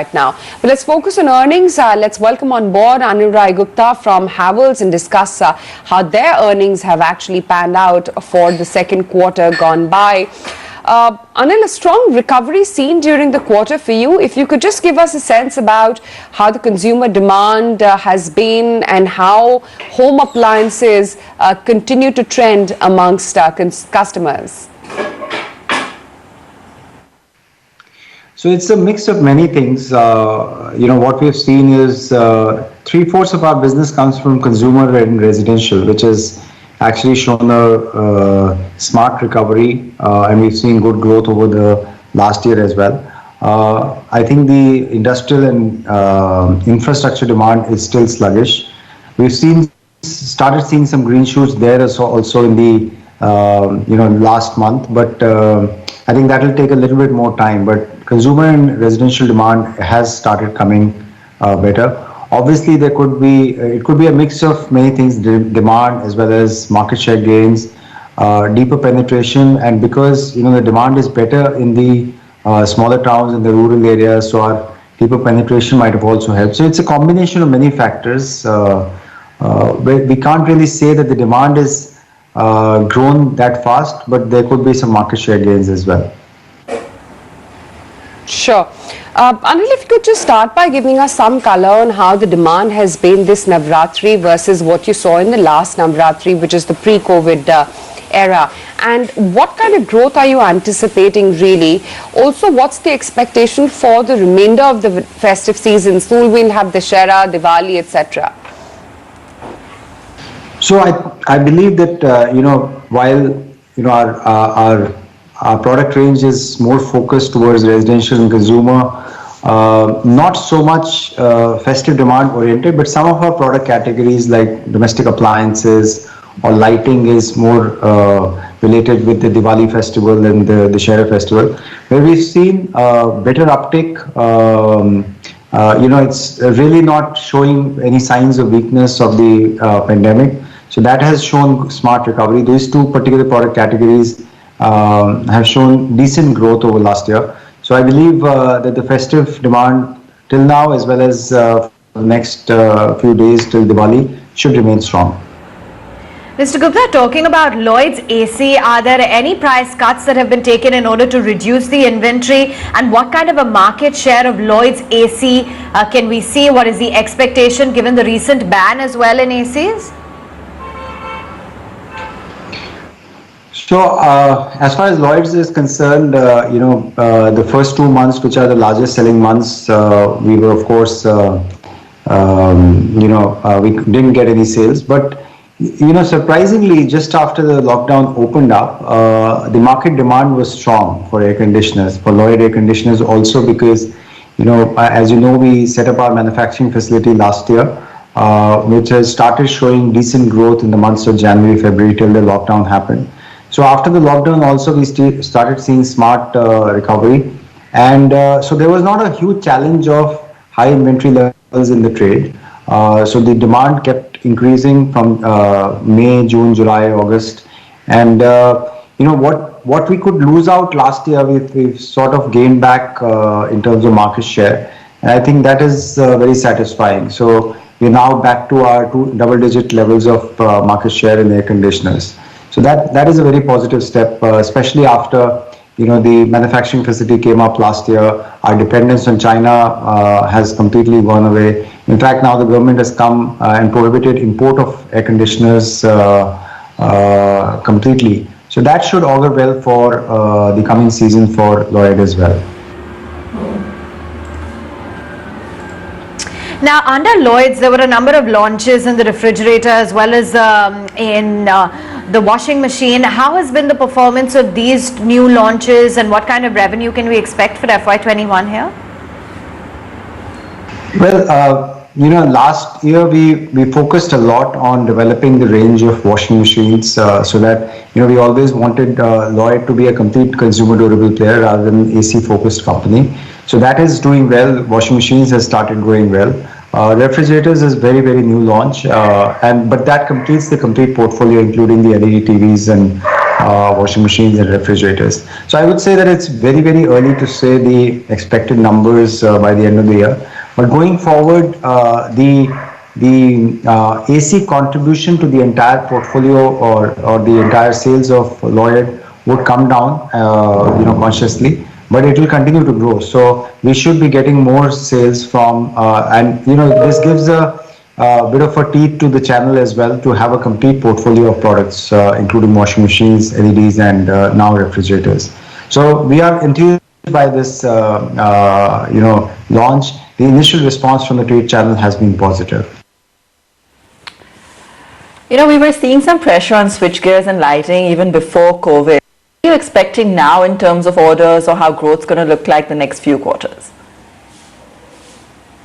right now. But let's focus on earnings. Let's welcome on board Anil Rai Gupta from Havells and discuss how their earnings have actually panned out for the second quarter gone by. Anil, a strong recovery seen during the quarter for you. If you could just give us a sense about how the consumer demand has been and how home appliances continue to trend amongst customers. So it's a mix of many things. What we've seen is 3/4 of our business comes from consumer and residential, which has actually shown a smart recovery, and we've seen good growth over the last year as well. I think the industrial and infrastructure demand is still sluggish. We've started seeing some green shoots there also in the last month, but I think that will take a little bit more time. But consumer and residential demand has started coming better. Obviously, it could be a mix of many things: demand as well as market share gains, deeper penetration, and because the demand is better in the smaller towns and the rural areas, so our deeper penetration might have also helped. So it's a combination of many factors. We can't really say that the demand is grown that fast, but there could be some market share gains as well. Sure. Anil, if you could just start by giving us some color on how the demand has been this Navratri versus what you saw in the last Navratri, which is the pre-COVID era. And what kind of growth are you anticipating really? Also, what's the expectation for the remainder of the festive season? Soon we'll have Dussehra, Diwali, etc. So I believe that while our product range is more focused towards residential and consumer, not so much festive demand oriented, but some of our product categories like domestic appliances or lighting is more related with the Diwali festival and the Dussehra festival, where we've seen better uptick. It's really not showing any signs of weakness of the pandemic. So that has shown smart recovery. These two particular product categories have shown decent growth over last year. So I believe that the festive demand till now, as well as the next few days till Diwali, should remain strong. Mr. Gupta, talking about Lloyd's AC, are there any price cuts that have been taken in order to reduce the inventory? And what kind of a market share of Lloyd's AC can we see? What is the expectation given the recent ban as well in ACs? So as far as Lloyd's is concerned, the first 2 months, which are the largest selling months, we were of course, we didn't get any sales. But surprisingly, just after the lockdown opened up, the market demand was strong for air conditioners, for Lloyd air conditioners also, because as you know, we set up our manufacturing facility last year, which has started showing decent growth in the months of January, February till the lockdown happened. So after the lockdown also, we started seeing smart recovery, and so there was not a huge challenge of high inventory levels in the trade. So the demand kept increasing from May, June, July, August, and what we could lose out last year, we've sort of gained back in terms of market share, and I think that is very satisfying. So we're now back to our double-digit levels of market share in air conditioners. So that is a very positive step, especially after the manufacturing facility came up last year. Our dependence on China has completely gone away. In fact, now the government has come and prohibited import of air conditioners completely. So that should augur well for the coming season for Lloyd as well. Now, under Lloyd's, there were a number of launches in the refrigerator as well as in the washing machine. How has been the performance of these new launches, and what kind of revenue can we expect for FY21 here? Well, last year we focused a lot on developing the range of washing machines, so that we always wanted Lloyd to be a complete consumer durable player rather than AC focused company. So that is doing well. Washing machines has started going well. Refrigerators is very, new launch, but that completes the complete portfolio, including the LED TVs and washing machines and refrigerators. So I would say that it's very, very early to say the expected numbers by the end of the year. But going forward, the AC contribution to the entire portfolio or the entire sales of Lloyd would come down, consciously, but it will continue to grow. So we should be getting more sales from, and this gives a bit of a teeth to the channel as well to have a complete portfolio of products, including washing machines, LEDs, and now refrigerators. So we are enthused by this, launch. The initial response from the trade channel has been positive. We were seeing some pressure on switchgears and lighting even before COVID. What are you expecting now in terms of orders or how growth's going to look like the next few quarters?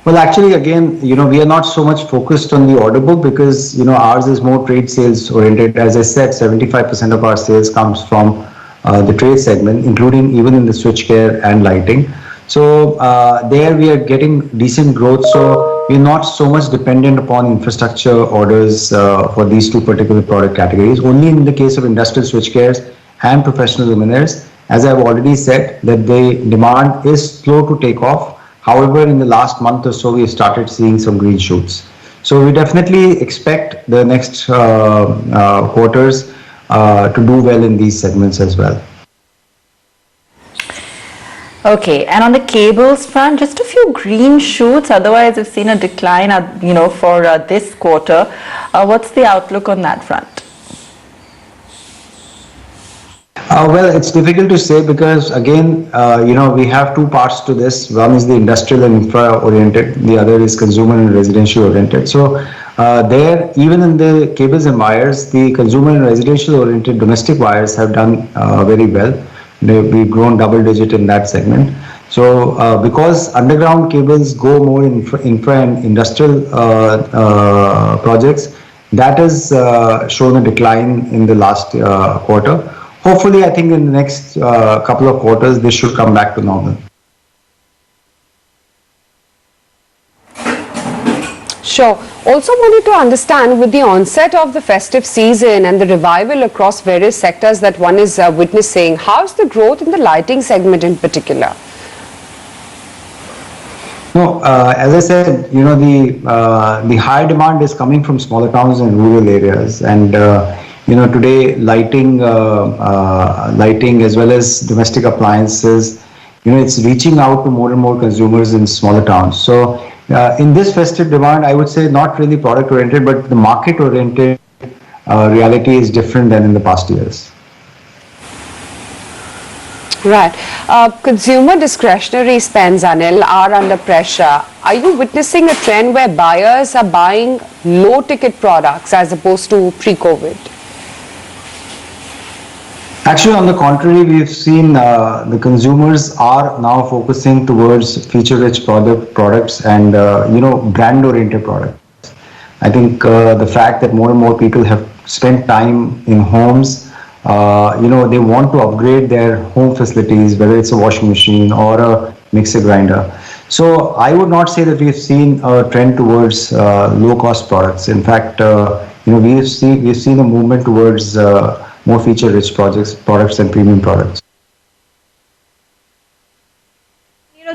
Well, actually, again, we are not so much focused on the order book because, ours is more trade sales oriented. As I said, 75% of our sales comes from the trade segment, including even in the switchgear and lighting. So there we are getting decent growth. So we're not so much dependent upon infrastructure orders for these two particular product categories. Only in the case of industrial switchgears and professional luminaires, as I've already said, that the demand is slow to take off. However, in the last month or so, we have started seeing some green shoots. So we definitely expect the next quarters to do well in these segments as well. Okay, and on the cables front, just a few green shoots. Otherwise, we've seen a decline, for this quarter. What's the outlook on that front? Well, it's difficult to say because again, we have two parts to this. One is the industrial and infra oriented. The other is consumer and residential oriented. So there, even in the cables and wires, the consumer and residential oriented domestic wires have done very well. We've grown double digit in that segment. So because underground cables go more in infra and industrial projects, that has shown a decline in the last quarter. Hopefully, I think in the next couple of quarters, this should come back to normal. Sure. Also wanted to understand, with the onset of the festive season and the revival across various sectors that one is witnessing, how's the growth in the lighting segment in particular? No, as I said, the high demand is coming from smaller towns and rural areas, and today lighting as well as domestic appliances, it's reaching out to more and more consumers in smaller towns. So in this festive demand, I would say not really product oriented, but the market oriented reality is different than in the past years. Right. Consumer discretionary spends, Anil, are under pressure. Are you witnessing a trend where buyers are buying low ticket products as opposed to pre-COVID? Actually, on the contrary, we've seen the consumers are now focusing towards feature-rich products and brand-oriented products. I think the fact that more and more people have spent time in homes, they want to upgrade their home facilities, whether it's a washing machine or a mixer grinder. So I would not say that we've seen a trend towards low-cost products. In fact, we've seen a movement towards more feature-rich products and premium products.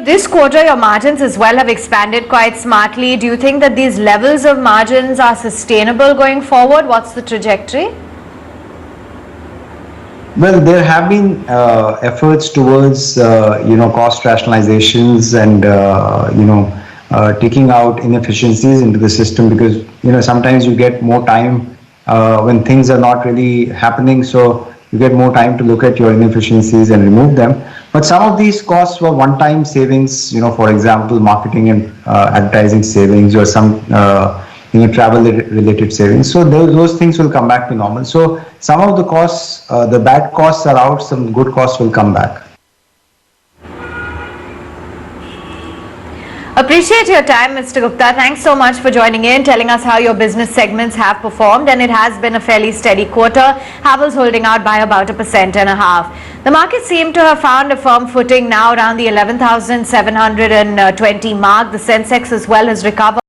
This quarter, your margins as well have expanded quite smartly. Do you think that these levels of margins are sustainable going forward? What's the trajectory? Well, there have been efforts towards, cost rationalizations and, taking out inefficiencies into the system because, sometimes you get more time when things are not really happening. So you get more time to look at your inefficiencies and remove them. But some of these costs were one-time savings, for example, marketing and advertising savings or some, travel-related savings. So those things will come back to normal. So some of the costs, the bad costs are out, some good costs will come back. Appreciate your time, Mr. Gupta. Thanks so much for joining in, telling us how your business segments have performed, and it has been a fairly steady quarter. Havells holding out by about 1.5%. The market seemed to have found a firm footing now around the 11,720 mark. The Sensex as well has recovered.